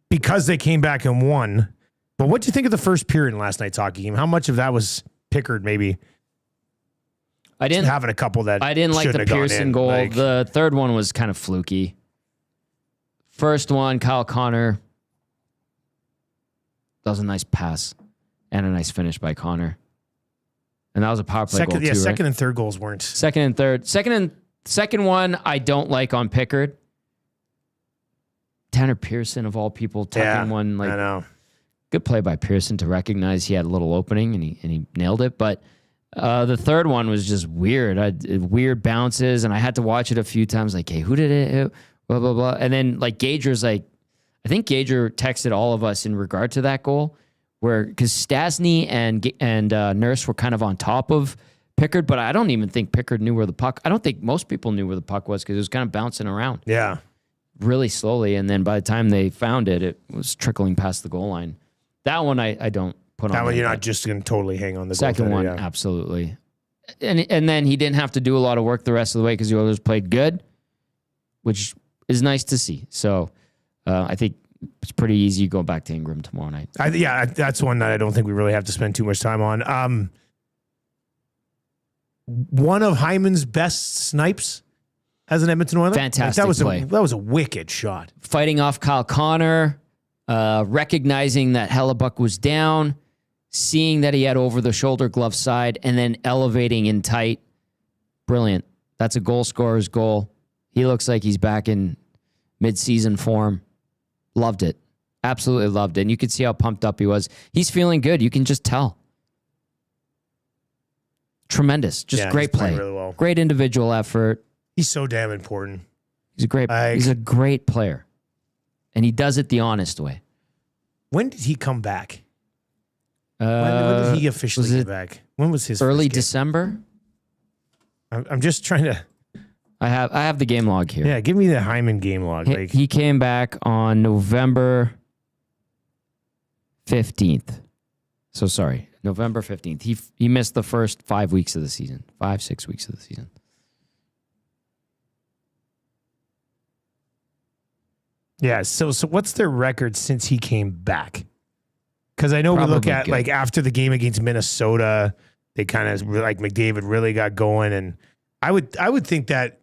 because they came back and won. But what do you think of the first period in last night's hockey game? How much of that was Pickard maybe having a couple that I didn't like the Pearson goal. Like, the third one was kind of fluky. First one, Kyle Connor. That was a nice pass and a nice finish by Connor. And that was a power play goal too, right? Second and third goals weren't. Second and third. Second one I don't like on Pickard. Tanner Pearson of all people tucking one like I know. Good play by Pearson to recognize he had a little opening and he nailed it. But the third one was just weird. Weird bounces, and I had to watch it a few times. Like, hey, who did it hit? Blah blah blah. And then like Gager's like, I think Gager texted all of us in regard to that goal, where because Stasny and Nurse were kind of on top of Pickard, but I don't even think Pickard knew where the puck. I don't think most people knew where the puck was because it was kind of bouncing around. Yeah, really slowly, and then by the time they found it, it was trickling past the goal line. That one I don't put on. That one you're not just going to totally hang on the second one, absolutely. And then he didn't have to do a lot of work the rest of the way because the Oilers played good, which is nice to see. So I think it's pretty easy going back to Ingram tomorrow night. That's one that I don't think we really have to spend too much time on. One of Hyman's best snipes as an Edmonton Oiler. Fantastic play. That was a wicked shot. Fighting off Kyle Connor, recognizing that Hellebuck was down, seeing that he had over-the-shoulder glove side, and then elevating in tight. Brilliant. That's a goal scorer's goal. He looks like he's back in mid-season form. Loved it. Absolutely loved it. And you could see how pumped up he was. He's feeling good. You can just tell. Tremendous. Just great play. Really well. Great individual effort. He's so damn important. He's a great player. And he does it the honest way. When did he come back? When did he officially get back? When was his early first game? December? I'm just trying to. I have the game log here. Yeah, give me the Hyman game log. He came back on November 15th. So sorry, November 15th. He missed the first 5 weeks of the season. 5-6 weeks of the season. Yeah, so what's their record since he came back? Because I know Probably we look at good. like after the game against Minnesota, they kind of like McDavid really got going, and I would think that.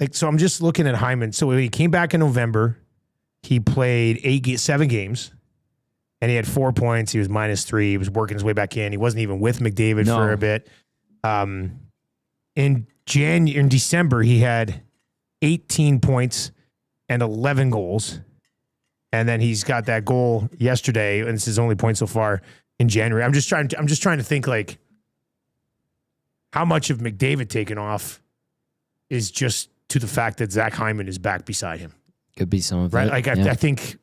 Like, so I'm just looking at Hyman. So he came back in November. He played 7 games, and he had 4 points. He was -3. He was working his way back in. He wasn't even with McDavid for a bit. In December, he had 18 points and 11 goals. And then he's got that goal yesterday, and it's his only point so far in January. I'm just trying to think like how much of McDavid taking off is just to the fact that Zach Hyman is back beside him. Could be some of right? it. Like I think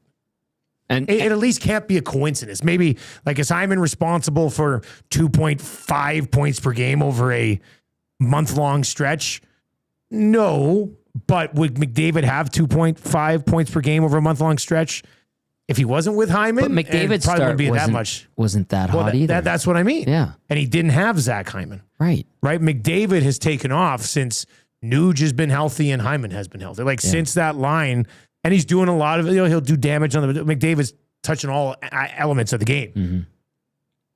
and it at least can't be a coincidence. Maybe like is Hyman responsible for 2.5 points per game over a month-long stretch? No. But would McDavid have 2.5 points per game over a month-long stretch if he wasn't with Hyman? But McDavid's probably start wouldn't be that much. Wasn't that hot either. That's what I mean. Yeah. And he didn't have Zach Hyman. Right. Right? McDavid has taken off since Nuge has been healthy and Hyman has been healthy. Like since that line, and he's doing a lot of it. He'll do damage on the McDavid's touching all elements of the game. Mm-hmm.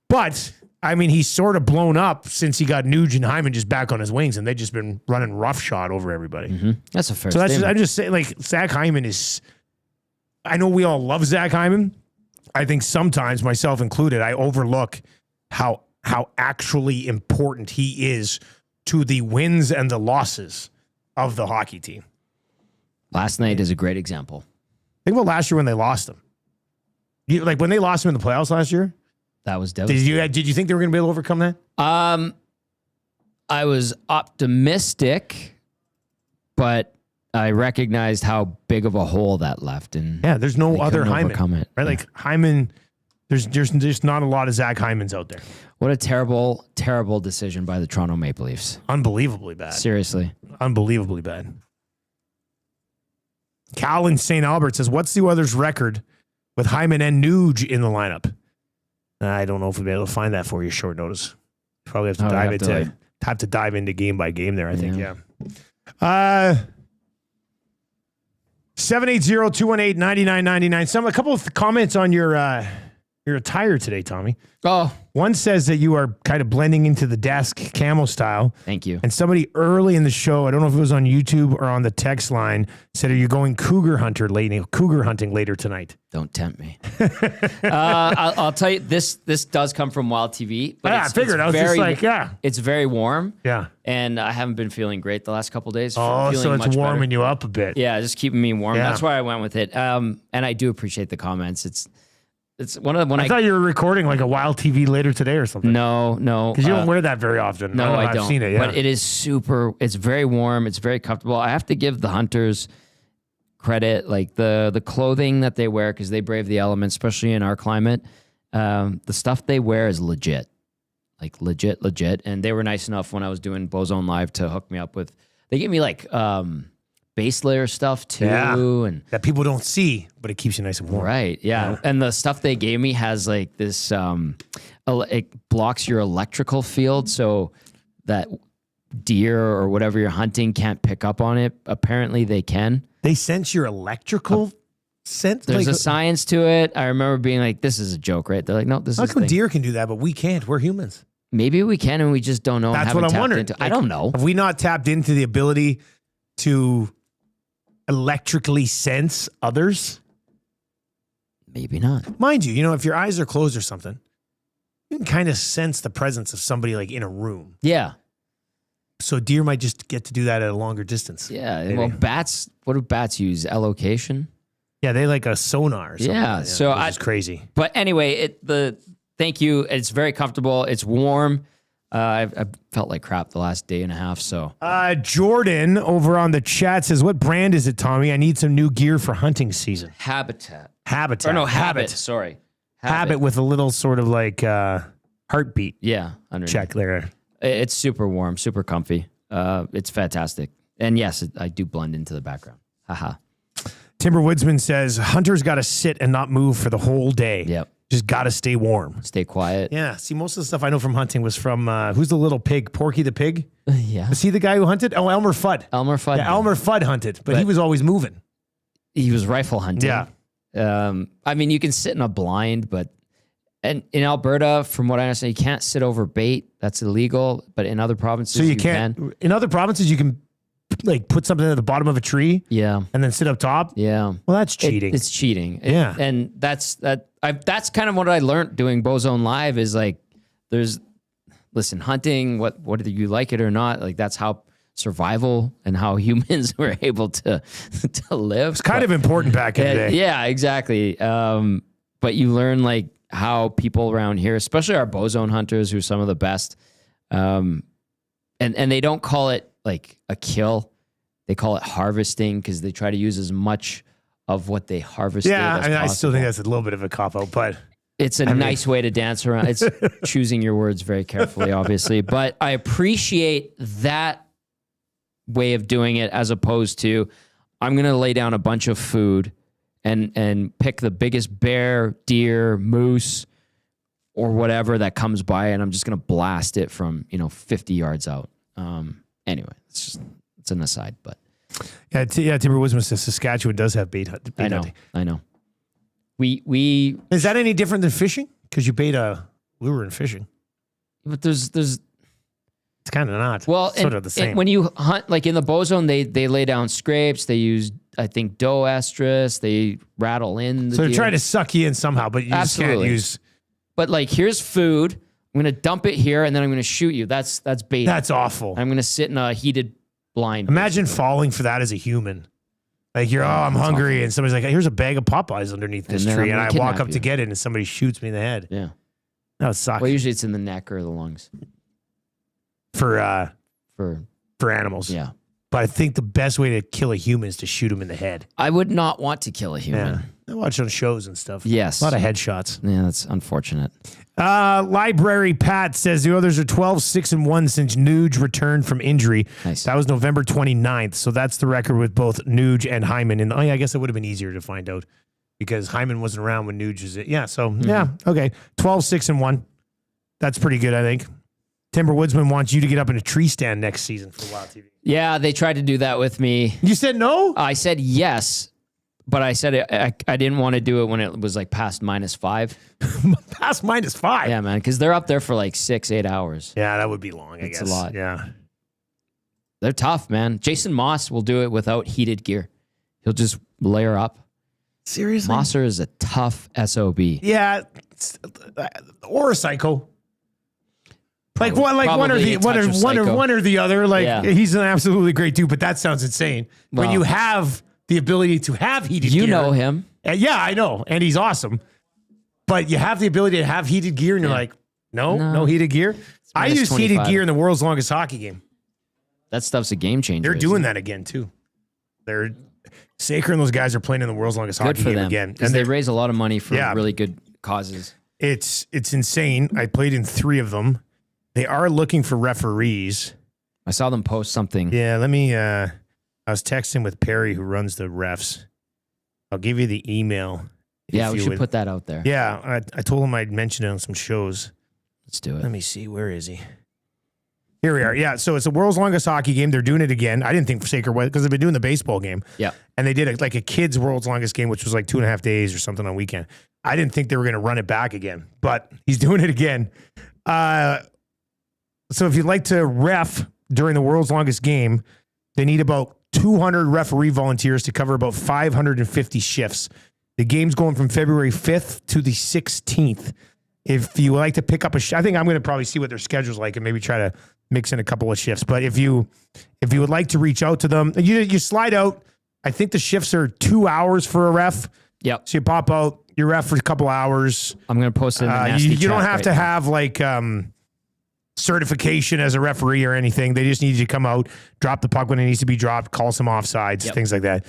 But I mean, he's sort of blown up since he got Nuge and Hyman just back on his wings, and they've just been running roughshod over everybody. Mm-hmm. That's a fair So statement. I'm just saying, like, Zach Hyman is, I know we all love Zach Hyman. I think sometimes, myself included, I overlook how actually important he is to the wins and the losses of the hockey team. Last night is a great example. Think about last year when they lost him. Like when they lost him in the playoffs last year. That was devastating. Did you think they were going to be able to overcome that? I was optimistic, but I recognized how big of a hole that left. And yeah, there's no other Hyman. It. Right? Yeah. Like Hyman, there's just not a lot of Zach Hymans out there. What a terrible, terrible decision by the Toronto Maple Leafs. Unbelievably bad. Seriously. Unbelievably bad. Cal in St. Albert says, what's the Oilers' record with Hyman and Nuge in the lineup? I don't know if we'll be able to find that for you short notice. probably have to have to dive into game by game there. I think. Yeah. 780-218-9999. A couple of comments on your attire today, Tommy. Oh, one says that you are kind of blending into the desk camo style. thank you. And somebody early in the show, I don't know if it was on YouTube or on the text line, said, "Are you going cougar hunting later tonight?" Don't tempt me. I'll tell you, this does come from Wild TV. But I figured. I was just like, it's very warm. Yeah. And I haven't been feeling great the last couple of days. Oh, Feeling so it's much warming better. you up a bit. Yeah, just keeping me warm. Yeah. That's why I went with it. And I do appreciate the comments. It's one of the I thought you were recording like a Wild TV later today or something. No. Because you don't wear that very often. No, I I've don't. seen it, yeah. But it is it's very warm. It's very comfortable. I have to give the hunters credit, like the clothing that they wear, because they brave the elements, especially in our climate. The stuff they wear is legit. Like legit. And they were nice enough when I was doing Bozone Live to hook me up with, they gave me like base layer stuff too. Yeah. And that people don't see, but it keeps you nice and warm. right. Yeah. And the stuff they gave me has like this, it blocks your electrical field so that deer or whatever you're hunting can't pick up on it. Apparently they can. They sense your electrical sense? There's like, a science to it. I remember being like, this is a joke, right? They're like, no, this how is come the thing. deer can do that, but we can't? We're humans. Maybe we can and we just don't know. and That's haven't what I'm tapped wondering. into- I Like, don't know. Have we not tapped into the ability to electrically sense others? Maybe not. Mind you, if your eyes are closed or something, you can kind of sense the presence of somebody like in a room. Yeah. So deer might just get to do that at a longer distance. Yeah. Maybe. Well, bats, what do bats use? Echolocation? Yeah, they like a sonar or something. Yeah, so which is crazy. But anyway, thank you. It's very comfortable. It's warm. I felt like crap the last day and a half. So Jordan over on the chat says, "What brand is it, Tommy? I need some new gear for hunting season." Habitat. Habitat. Or no, Habit. Sorry. Habit with a little sort of like heartbeat Yeah. Underneath. check there. It's super warm, super comfy. It's fantastic. And yes, I do blend into the background. Haha. Timber Woodsman says, "Hunters got to sit and not move for the whole day. Yep. Just got to stay warm." Stay quiet. Yeah. See, most of the stuff I know from hunting was from, who's the little pig? Porky the pig? Yeah. Was he the guy who hunted? Oh, Elmer Fudd. Elmer Fudd. Yeah, Elmer Fudd hunted, but he was always moving. He was rifle hunting. Yeah. I mean, you can sit in a blind, but and in Alberta, from what I understand, you can't sit over bait. That's illegal. But in other provinces, So you can. can't, in other provinces, you can like put something at the bottom of a tree Yeah. and then sit up top. Yeah. Well, that's cheating. It's cheating. Yeah. And that's kind of what I learned doing Bozone Live is like, listen, hunting, whether you like it or not, like that's how survival and how humans were able to live. It's kind of important back in the day. Yeah, exactly. But you learn like how people around here, especially our Bozone hunters, who are some of the best, and they don't call it like a kill. They call it harvesting because they try to use as much of what they harvested Yeah, as I mean, I possible. still think that's a little bit of a cop-out, but It's a nice way to dance around. It's choosing your words very carefully, obviously. But I appreciate that way of doing it as opposed to I'm going to lay down a bunch of food and pick the biggest bear, deer, moose, or whatever that comes by, and I'm just going to blast it from 50 yards out. Anyway, it's an aside, but yeah, Timber Wisdom says Saskatchewan does have bait hunting. I know. We Is that any different than fishing? Because you bait a lure in fishing. but there's It's kind of not. well, sort of the same. when you hunt, like in the Bozone, they lay down scrapes. They use, I think, doe estrus. They rattle in. So they're trying to suck you in somehow, but you just can't Absolutely. use. But like, here's food. I'm gonna dump it here, and then I'm gonna shoot you. That's bait. That's awful. I'm gonna sit in a heated blind. Imagine falling for that as a human. Like I'm hungry, and somebody's like, "Here's a bag of Popeyes underneath this And then tree," I'm and I gonna walk kidnap up to you. get it, and somebody shoots me in the head. Yeah. That would suck Well, usually it's in the neck or the lungs for animals. Yeah. But I think the best way to kill a human is to shoot him in the head. I would not want to kill a human. Yeah, I watch on shows and stuff. Yes. A lot of headshots. Yeah, that's unfortunate. Library Pat says the others are 12-6-1 since Nuge returned from injury. Nice. That was November 29th. So that's the record with both Nuge and Hyman. And I guess it would have been easier to find out because Hyman wasn't around when Nuge was it. Yeah. So yeah. Okay. 12-6-1. That's pretty good, I think. Timber Woodsman wants you to get up in a tree stand next season for Wild TV. Yeah, they tried to do that with me. You said no? I said yes, but I said I didn't want to do it when it was like past -5. Past -5? Yeah, man, because they're up there for like 6-8 hours. Yeah, that would be long, I It's guess. a lot. Yeah. They're tough, man. Jason Moss will do it without heated gear. He'll just layer up. Seriously? Mosser is a tough SOB. Yeah. Or a psycho. Like one or Probably the a touch of psycho. one or the other. Like Yeah. he's an absolutely great dude, but that sounds insane. When Well. you have the ability to have heated gear. You know him. Yeah, I know. And he's awesome. But you have the ability to have heated gear and you're like, no heated gear. I minus used heated 25. gear in the world's longest hockey game. That stuff's a game changer. They're doing that again too. Saker and those guys are playing in the world's longest Good hockey for game them. again. Because And they raise a lot of money for Yeah. really good causes. it's insane. I played in 3 of them. They are looking for referees. I saw them post something. Yeah, let me I was texting with Perry who runs the refs. I'll give you the email. Yeah, if we you should would- put that out there. Yeah, I told him I'd mention it on some shows. Let's do Let it. me see. Where is he? Here we are. Yeah, so it's the world's longest hockey game. They're doing it again. I didn't think Saker was because they've been doing the baseball game. Yeah. And they did a kids' world's longest game, which was like 2.5 days or something on weekend. I didn't think they were going to run it back again, but he's doing it again. So if you'd like to ref during the world's longest game, they need about 200 referee volunteers to cover about 550 shifts. The game's going from February 5th to the 16th. If you would like to pick up I think I'm going to probably see what their schedule's like and maybe try to mix in a couple of shifts. But if you would like to reach out to them, you slide out. I think the shifts are 2 hours for a ref. Yep. So you pop out, you ref for a couple hours. I'm going to post it in the nasty You don't chat have right to now. have like certification as a referee or anything. They just need you to come out, drop the puck when it needs to be dropped, call some offsides, Yep. things like that.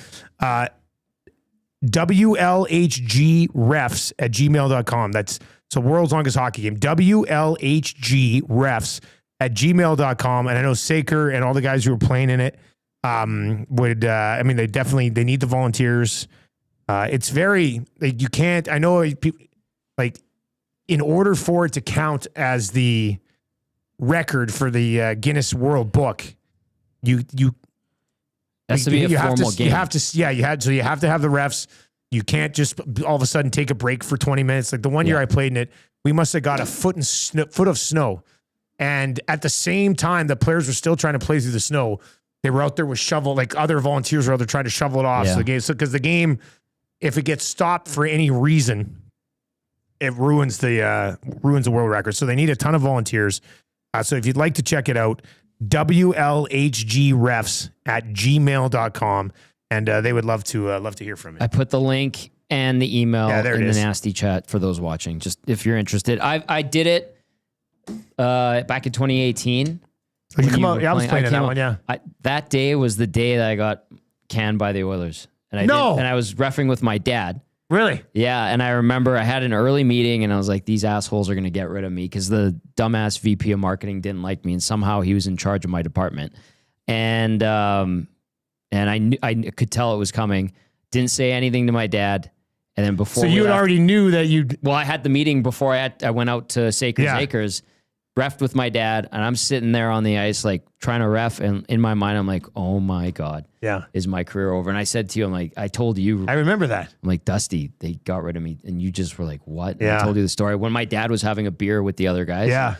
WLHGrefs@gmail.com. That's so world's longest hockey game. WLHGrefs@gmail.com. And I know Saker and all the guys who are playing in it they need the volunteers. It's very, you can't, I know people, like, in order for it to count as the record for the Guinness World Book, you Has to be a formal game. You have to have to have the refs. You can't just all of a sudden take a break for 20 minutes. Like the one year I played in it, we must have got a foot of snow. And at the same time, the players were still trying to play through the snow. They were out there with shovel, like other volunteers were out there trying to shovel it off. Yeah. Because the game, if it gets stopped for any reason, it ruins the world record. So they need a ton of volunteers. So if you'd like to check it out, WLHGrefs@gmail.com. And they would love to hear from you. I put the link and the email Yeah, there it in the is. nasty chat for those watching. Just if you're interested. I did it back in 2018. Oh, you when come you out, were yeah, I was playing. playing in came that out- one, yeah. That day was the day that I got canned by the Oilers. And I No. and I was reffing with my dad. Really? Yeah, and I remember I had an early meeting and I was like, these assholes are going to get rid of me because the dumbass VP of marketing didn't like me and somehow he was in charge of my department. And I could tell it was coming. Didn't say anything to my dad. And then before So we you had left- already knew that you'd... well, I had the meeting before I went out to Saker's Yeah. Acres, refed with my dad, and I'm sitting there on the ice, like trying to ref. And in my mind, I'm like, oh my God, Yeah. is my career over? And I said to you, I'm like, I told you, I remember that. I'm like, Dusty, they got rid of me. And you just were like, what? And Yeah. I told you the story when my dad was having a beer with the other guys. Yeah.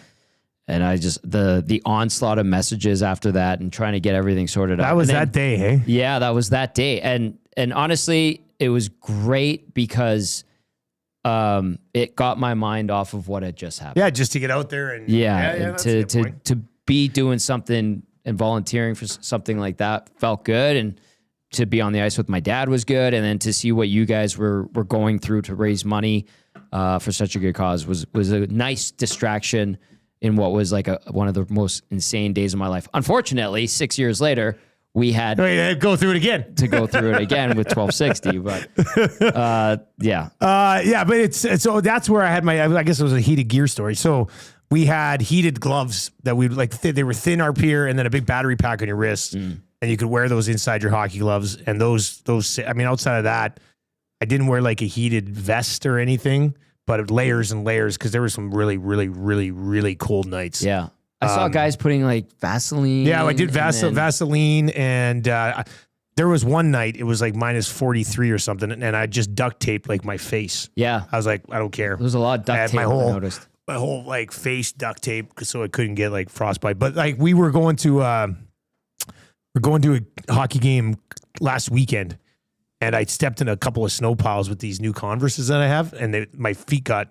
And I just, the onslaught of messages after that and trying to get everything sorted out. That was And then- that day, hey? yeah, that was that day. And honestly, it was great because it got my mind off of what had just happened. Yeah, just to get out there and... And that's a good point. to be doing something and volunteering for something like that felt good. And to be on the ice with my dad was good. And then to see what you guys were going through to raise money for such a good cause was a nice distraction in what was like one of the most insane days of my life. Unfortunately, 6 years later, we had Go through it again. to go through it again with 1260, but yeah. Yeah, but it's so that's where I had I guess it was a heated gear story. So we had heated gloves that we they were thin RPR and then a big battery pack on your wrist, and you could wear those inside your hockey gloves. And those I mean, outside of that, I didn't wear like a heated vest or anything, but layers and layers because there were some really, really, really, really cold nights. Yeah. I saw guys putting like Vaseline. Yeah, I did and then- Vaseline, and there was one night it was like minus 43 or something, and I just duct taped like my face. Yeah, I was like, I don't care. there was a lot of I duct had tape. my I noticed. whole like face duct tape so it couldn't get like frostbite. But like we were going to a hockey game last weekend, and I stepped in a couple of snow piles with these new Converses that I have, and my feet got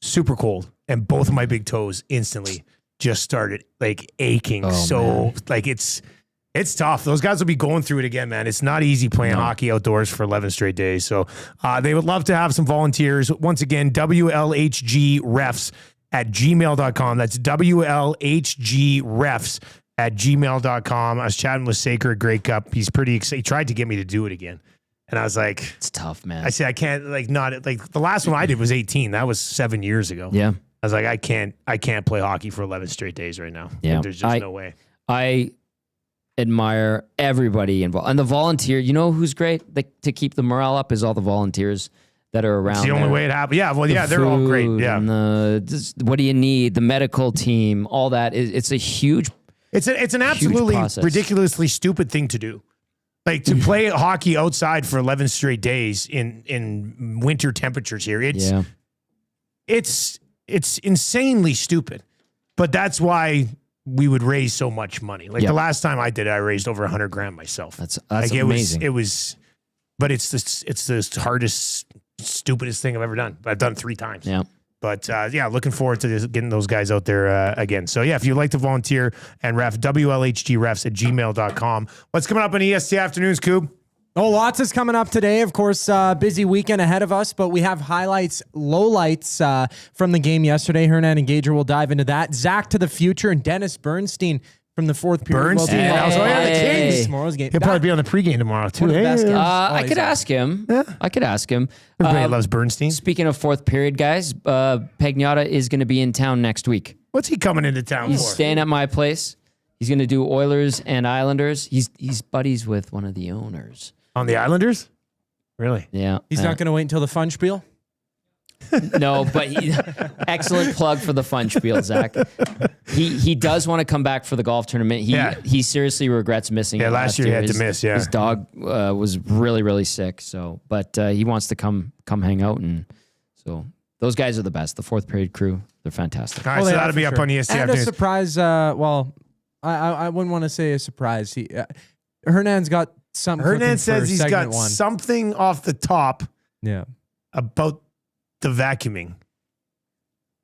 super cold, and both of my big toes instantly just started like aching. Man. Like it's tough. Those guys will be going through it again, man. It's not easy playing hockey outdoors for 11 straight days. So they would love to have some volunteers. Once again, WLHGrefs@gmail.com. That's WLHGrefs@gmail.com. I was chatting with Saker at Grey Cup. He's pretty excited. He tried to get me to do it again. And I was like, It's tough, man. I said, I can't, like, not, like, the last one I did was 18. That was 7 years ago. Yeah. I was like, I can't play hockey for 11 straight days right now. Yeah. Like, there's just no way. I admire everybody involved. And the volunteer, you know who's great to keep the morale up is all the volunteers that are around. It's the only way it happens. Yeah, well, yeah, they're all great. food Yeah. And what do you need? The medical team, all that. It's a huge. It's an absolutely process. ridiculously stupid thing to do. Like to play hockey outside for 11 straight days in winter temperatures here. It's insanely stupid. But that's why we would raise so much money. Like the last time I did it, I raised over $100,000 myself. That's like amazing. But it's the hardest, stupidest thing I've ever done. I've done it 3 times. Yeah. But looking forward to getting those guys out there again. So if you'd like to volunteer and ref, WLHGrefs@gmail.com. What's coming up on EST Afternoons, Coob? Oh, lots is coming up today. Of course, busy weekend ahead of us, but we have highlights, lowlights from the game yesterday. Hernan and Gager will dive into that. Zach to the future and Dennis Bernstein from the fourth period. Bernstein. the Kings. Tomorrow's game. He'll probably be on the pregame tomorrow, too. One of the best games. I he's could on. ask him. I could ask him. Everybody loves Bernstein. Speaking of fourth period, guys, Pagnotta is going to be in town next week. What's he coming into town He's for? staying at my place. He's going to do Oilers and Islanders. He's buddies with one of the owners. On the Islanders? Really? Yeah. He's not going to wait until the fun spiel. No, but excellent plug for the fun spiel, Zach. He does want to come back for the golf tournament. He seriously regrets missing it. Yeah, last year he had to miss, yeah. His dog was really, really sick. So, but he wants to come hang out, and so those guys are the best. The fourth period crew, they're fantastic. All right, so that'll be up on EST And a Afternoons. surprise, I wouldn't want to say a surprise. Hernan's got something. Hernan says for he's got segment 1. something off the top Yeah. about the vacuuming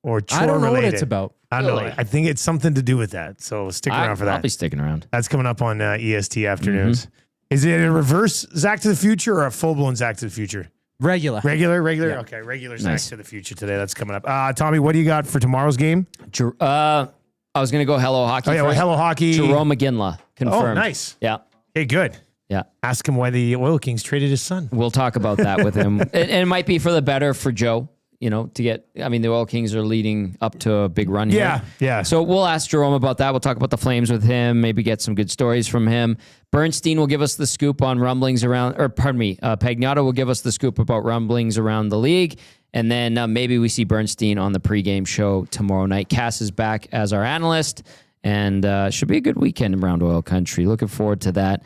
or chore I don't know related. what it's about. I don't know. Really? I think it's something to do with that. So stick around for I'll that. be sticking around. That's coming up on EST Afternoons. Is it a reverse Zach to the Future or a full-blown Zach to the Future? Regular. Regular? Yeah. Okay, regular Nice. Zach to the Future today. That's coming up. Tommy, what do you got for tomorrow's game? I was going to go Hello Hockey. Oh, yeah, well, first. Hello Hockey. Jerome McGinley confirmed. Oh, nice. Yeah. Hey, good. Yeah. Ask him why the Oil Kings traded his son. We'll talk about that with him. And it might be for the better for Joe, to get, the Oil Kings are leading up to a big run here. Yeah. So we'll ask Jerome about that. We'll talk about the Flames with him, maybe get some good stories from him. Bernstein will give us the scoop on rumblings around, Pagnotta will give us the scoop about rumblings around the league. And then maybe we see Bernstein on the pregame show tomorrow night. Cass is back as our analyst, and should be a good weekend around Oil Country. Looking forward to that.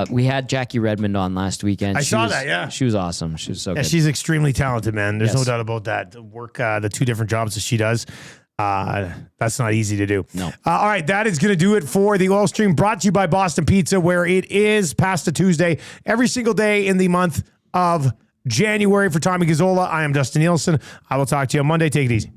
We had Jackie Redmond on last weekend. I saw that, yeah. She was awesome. She was so good. She's extremely talented, man. There's no Yes. doubt about that. The work, the 2 different jobs that she does, that's not easy to do. No. All right, that is going to do it for the Oil Stream, brought to you by Boston Pizza, where it is Pasta Tuesday every single day in the month of January. For Tommy Gazzola, I am Dustin Nielson. I will talk to you on Monday. Take it easy.